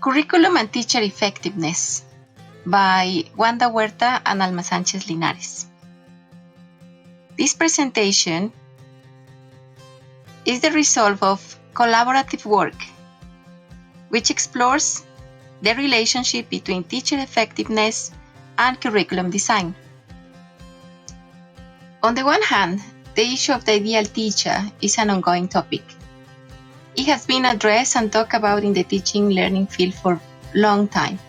Curriculum and Teacher Effectiveness by Wanda Huerta and Alma Sánchez Linares. This presentation is the result of collaborative work, which explores the relationship between teacher effectiveness and curriculum design. On the one hand, the issue of the ideal teacher is an ongoing topic. It has been addressed and talked about in the teaching learning field for a long time.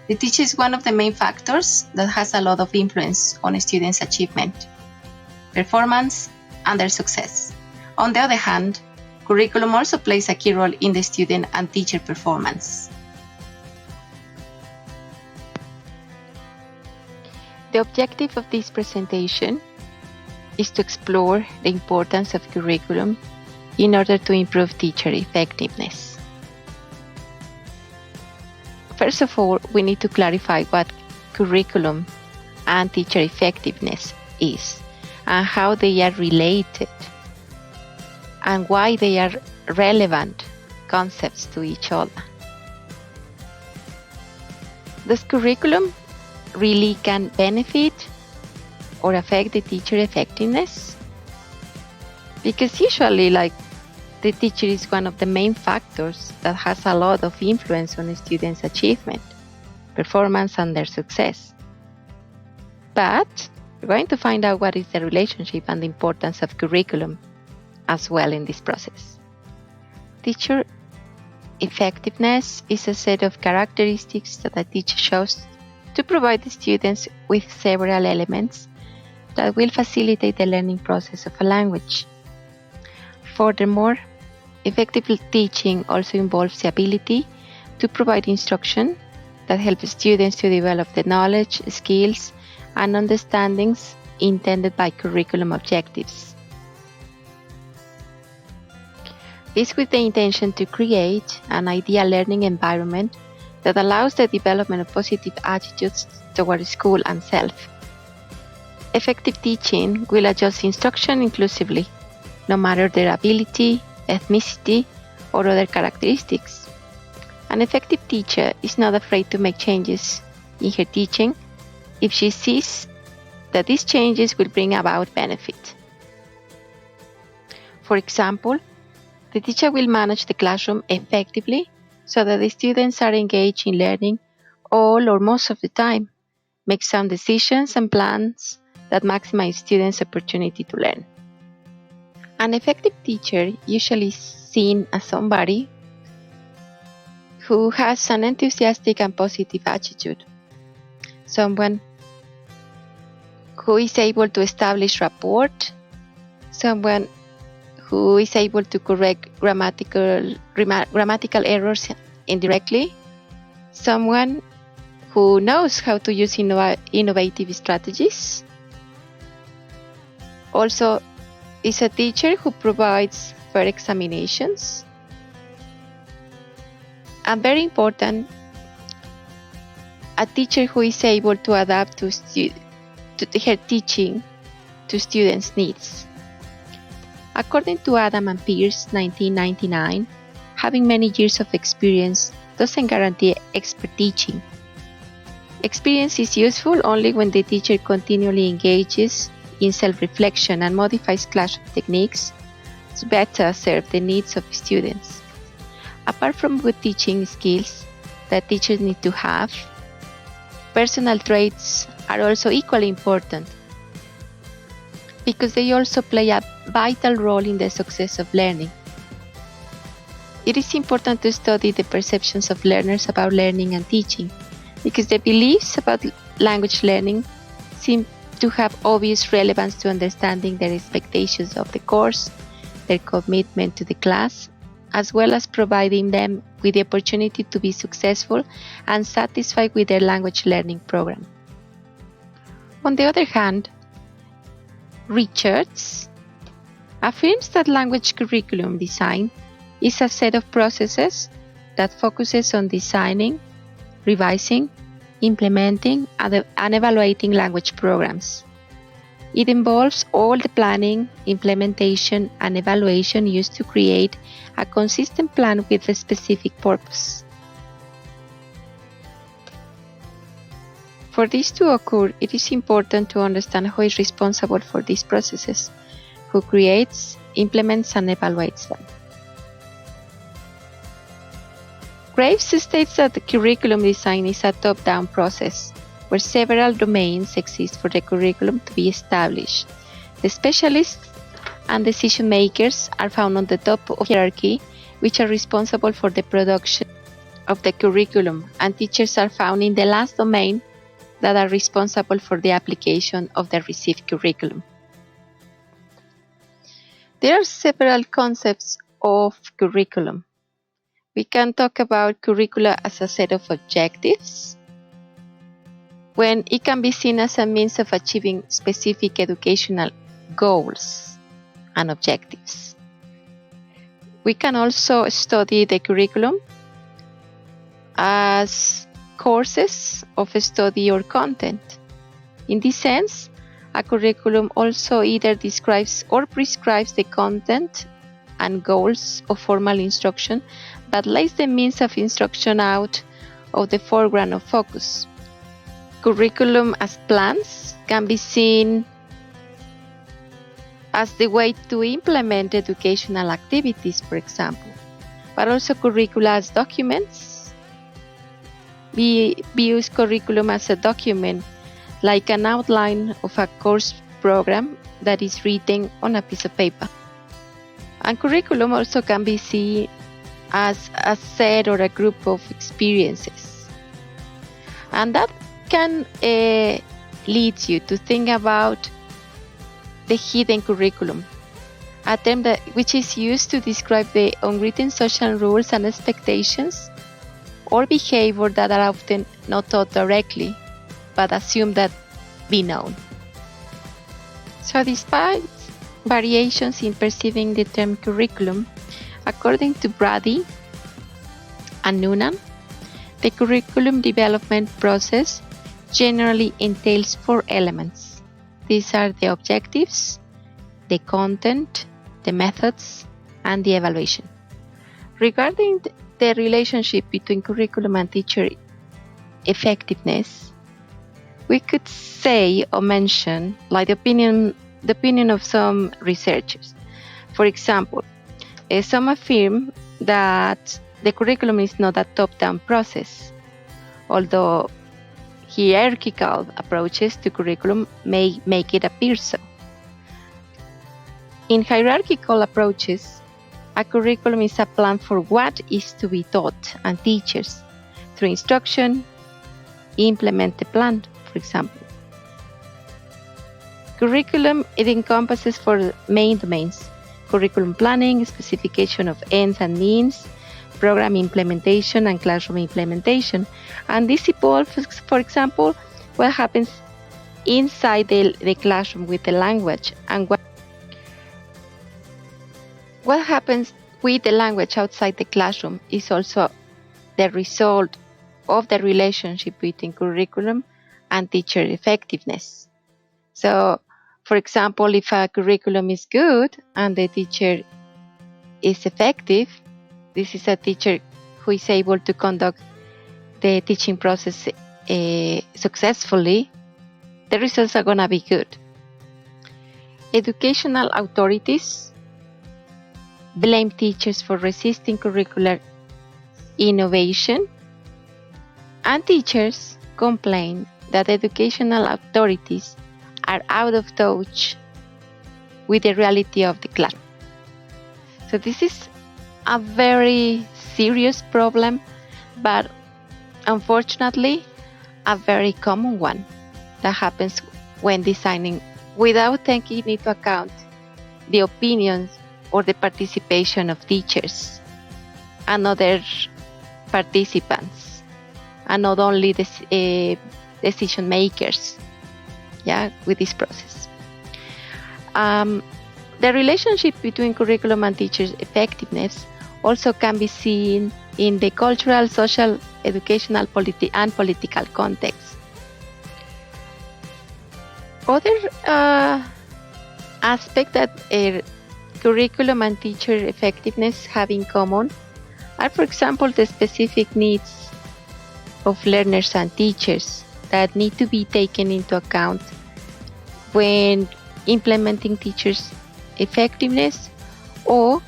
The teacher is one of the main factors that has a lot of influence on a student's achievement, performance, and their success. On the other hand, curriculum also plays a key role in the student and teacher performance. The objective of this presentation is to explore the importance of curriculum in order to improve teacher effectiveness. First of all, we need to clarify what curriculum and teacher effectiveness is and how they are related and why they are relevant concepts to each other. Does curriculum really can benefit or affect the teacher effectiveness? Because usually, the teacher is one of the main factors that has a lot of influence on a student's achievement, performance, and their success. But we're going to find out what is the relationship and the importance of curriculum as well in this process. Teacher effectiveness is a set of characteristics that a teacher shows to provide the students with several elements that will facilitate the learning process of a language. Furthermore, effective teaching also involves the ability to provide instruction that helps students to develop the knowledge, skills, and understandings intended by curriculum objectives. This with the intention to create an ideal learning environment that allows the development of positive attitudes toward school and self. Effective teaching will adjust instruction inclusively, no matter their ability, ethnicity, or other characteristics. An effective teacher is not afraid to make changes in her teaching if she sees that these changes will bring about benefit. For example, the teacher will manage the classroom effectively so that the students are engaged in learning all or most of the time, make sound decisions and plans that maximize students' opportunity to learn. An effective teacher usually is seen as somebody who has an enthusiastic and positive attitude, someone who is able to establish rapport, someone who is able to correct grammatical errors indirectly, someone who knows how to use innovative strategies. Also, is a teacher who provides fair examinations. And very important, a teacher who is able to adapt to her teaching to students' needs. According to Adam and Pierce, 1999, having many years of experience doesn't guarantee expert teaching. Experience is useful only when the teacher continually engages in self-reflection and modifies classroom techniques to better serve the needs of students. Apart from good teaching skills that teachers need to have, personal traits are also equally important because they also play a vital role in the success of learning. It is important to study the perceptions of learners about learning and teaching because the beliefs about language learning seem to have obvious relevance to understanding their expectations of the course, their commitment to the class, as well as providing them with the opportunity to be successful and satisfied with their language learning program. On the other hand, Richards affirms that language curriculum design is a set of processes that focuses on designing, revising, implementing, and evaluating language programs. It involves all the planning, implementation, and evaluation used to create a consistent plan with a specific purpose. For this to occur, it is important to understand who is responsible for these processes, who creates, implements, and evaluates them. Graves states that the curriculum design is a top-down process where several domains exist for the curriculum to be established. The specialists and decision makers are found on the top of the hierarchy, which are responsible for the production of the curriculum, and teachers are found in the last domain that are responsible for the application of the received curriculum. There are several concepts of curriculum. We can talk about curricula as a set of objectives, when it can be seen as a means of achieving specific educational goals and objectives. We can also study the curriculum as courses of study or content. In this sense, a curriculum also either describes or prescribes the content and goals of formal instruction, but lays the means of instruction out of the foreground of focus. Curriculum as plans can be seen as the way to implement educational activities, for example, but also curricula as documents. We use curriculum as a document, like an outline of a course program that is written on a piece of paper. And curriculum also can be seen as a set or a group of experiences. And that can lead you to think about the hidden curriculum, a term which is used to describe the unwritten social rules and expectations or behavior that are often not taught directly, but assumed that be known. So despite variations in perceiving the term curriculum, according to Brady and Noonan, the curriculum development process generally entails 4 elements. These are the objectives, the content, the methods, and the evaluation. Regarding the relationship between curriculum and teacher effectiveness, we could say or mention like the opinion of some researchers. For example, some affirm that the curriculum is not a top-down process, although hierarchical approaches to curriculum may make it appear so. In hierarchical approaches, a curriculum is a plan for what is to be taught, and teachers, through instruction, implement the plan, for example. Curriculum, it encompasses 4 main domains: curriculum planning, specification of ends and means, program implementation, and classroom implementation. And this involves, for example, what happens inside the classroom with the language, and what happens with the language outside the classroom is also the result of the relationship between curriculum and teacher effectiveness. So, for example, if a curriculum is good and the teacher is effective, this is a teacher who is able to conduct the teaching process successfully, the results are going to be good. Educational authorities blame teachers for resisting curricular innovation, and teachers complain that educational authorities are out of touch with the reality of the classroom. So this is a very serious problem, but unfortunately a very common one that happens when designing without taking into account the opinions or the participation of teachers and other participants, and not only the decision makers, with this process. The relationship between curriculum and teachers' effectiveness also can be seen in the cultural, social, educational, and political context. Other aspect that curriculum and teacher effectiveness have in common are, for example, the specific needs of learners and teachers that need to be taken into account when implementing teachers' effectiveness, or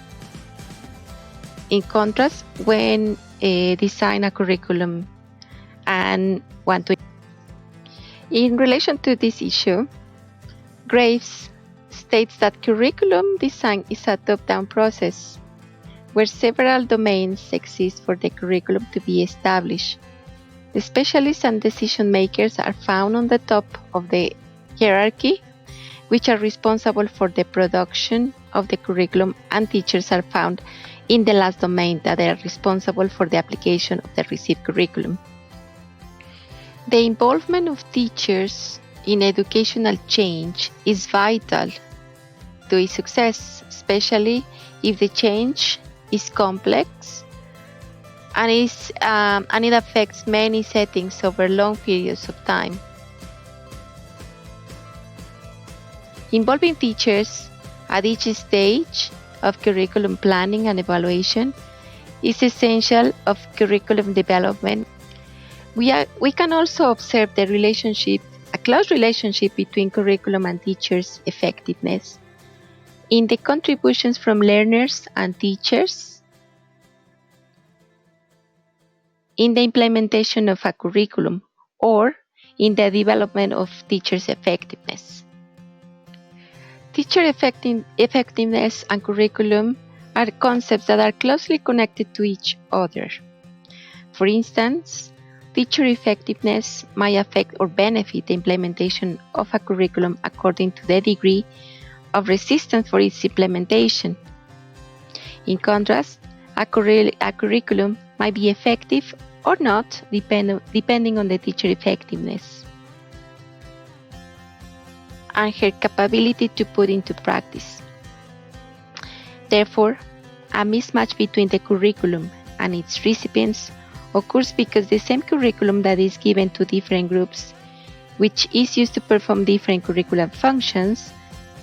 in contrast, when design a curriculum and want to. In relation to this issue, Graves states that curriculum design is a top-down process where several domains exist for the curriculum to be established. The specialists and decision makers are found on the top of the hierarchy, which are responsible for the production of the curriculum, and teachers are found in the last domain, that they are responsible for the application of the received curriculum. The involvement of teachers in educational change is vital to its success, especially if the change is complex and it affects many settings over long periods of time. Involving teachers at each stage of curriculum planning and evaluation is essential of curriculum development. We can also observe a close relationship between curriculum and teachers' effectiveness in the contributions from learners and teachers in the implementation of a curriculum, or in the development of teachers' effectiveness. Teacher effectiveness and curriculum are concepts that are closely connected to each other. For instance, teacher effectiveness might affect or benefit the implementation of a curriculum according to the degree of resistance for its implementation. In contrast, a curriculum might be effective or not depending on the teacher effectiveness and her capability to put into practice. Therefore, a mismatch between the curriculum and its recipients occurs because the same curriculum that is given to different groups, which is used to perform different curriculum functions,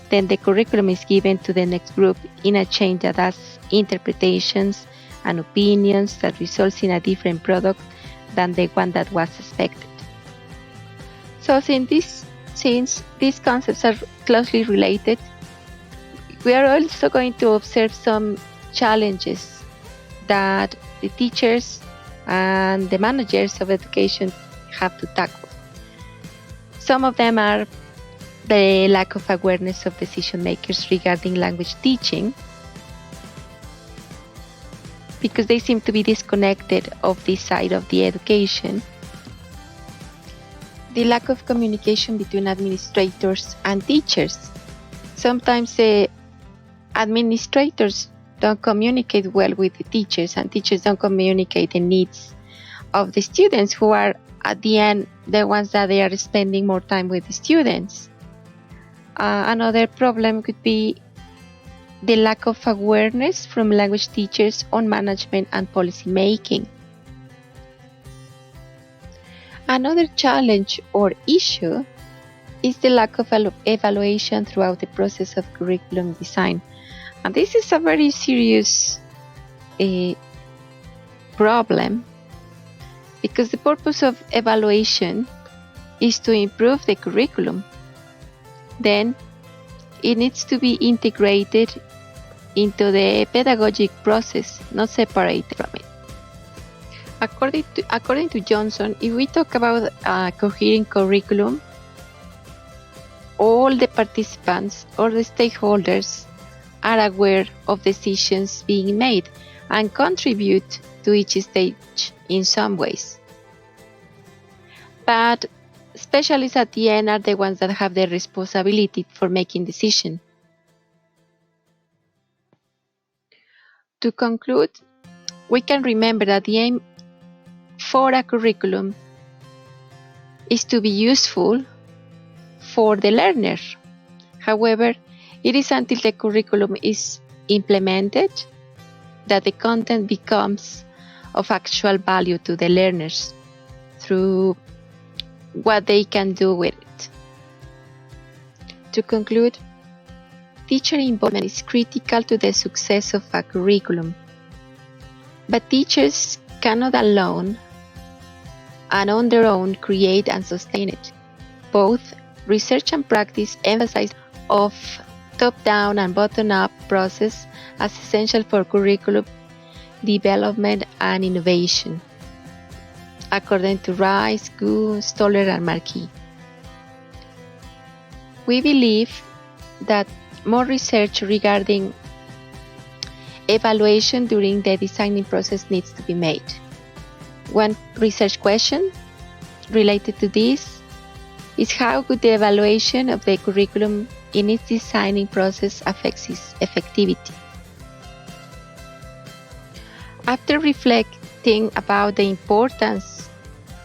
then the curriculum is given to the next group in a chain that has interpretations and opinions that results in a different product than the one that was expected. So since these concepts are closely related, we are also going to observe some challenges that the teachers and the managers of education have to tackle. Some of them are the lack of awareness of decision makers regarding language teaching, because they seem to be disconnected of this side of the education. The lack of communication between administrators and teachers. Sometimes the administrators don't communicate well with the teachers, and teachers don't communicate the needs of the students, who are at the end the ones that they are spending more time with the students. Another problem could be the lack of awareness from language teachers on management and policy making. Another challenge or issue is the lack of evaluation throughout the process of curriculum design. And this is a very serious problem, because the purpose of evaluation is to improve the curriculum. Then it needs to be integrated into the pedagogic process, not separated from it. According to Johnson, if we talk about a coherent curriculum, all the participants or the stakeholders are aware of decisions being made and contribute to each stage in some ways. But specialists at the end are the ones that have the responsibility for making decisions. To conclude, we can remember that the aim for a curriculum is to be useful for the learner. However, it is until the curriculum is implemented that the content becomes of actual value to the learners through what they can do with it. To conclude, teacher involvement is critical to the success of a curriculum, but teachers cannot alone and on their own create and sustain it. Both research and practice emphasize of top-down and bottom-up process as essential for curriculum development and innovation, according to Rice, Gu, Stoller, and Marquis. We believe that more research regarding evaluation during the designing process needs to be made. One research question related to this is how could the evaluation of the curriculum in its designing process affects its effectivity? After reflecting about the importance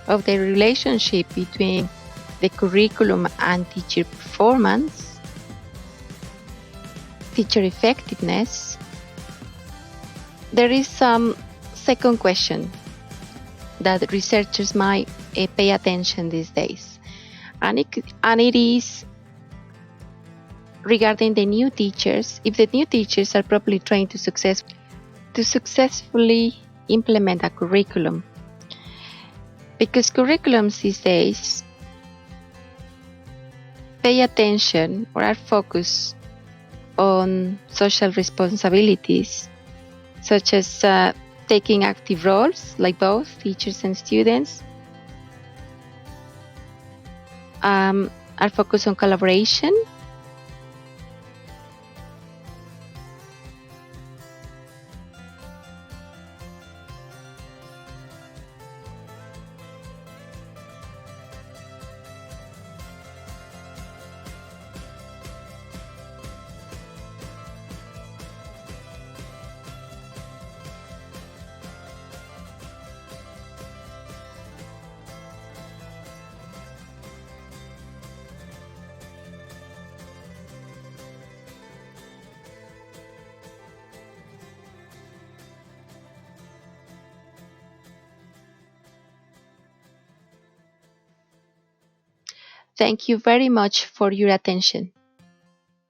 of the relationship between the curriculum and teacher performance, teacher effectiveness, there is some second question that researchers might pay attention these days, and it is regarding the new teachers, if the new teachers are properly trained to successfully implement a curriculum. Because curriculums these days pay attention or are focused on social responsibilities, such as taking active roles, like both teachers and students, are focused on collaboration, Thank you very much for your attention.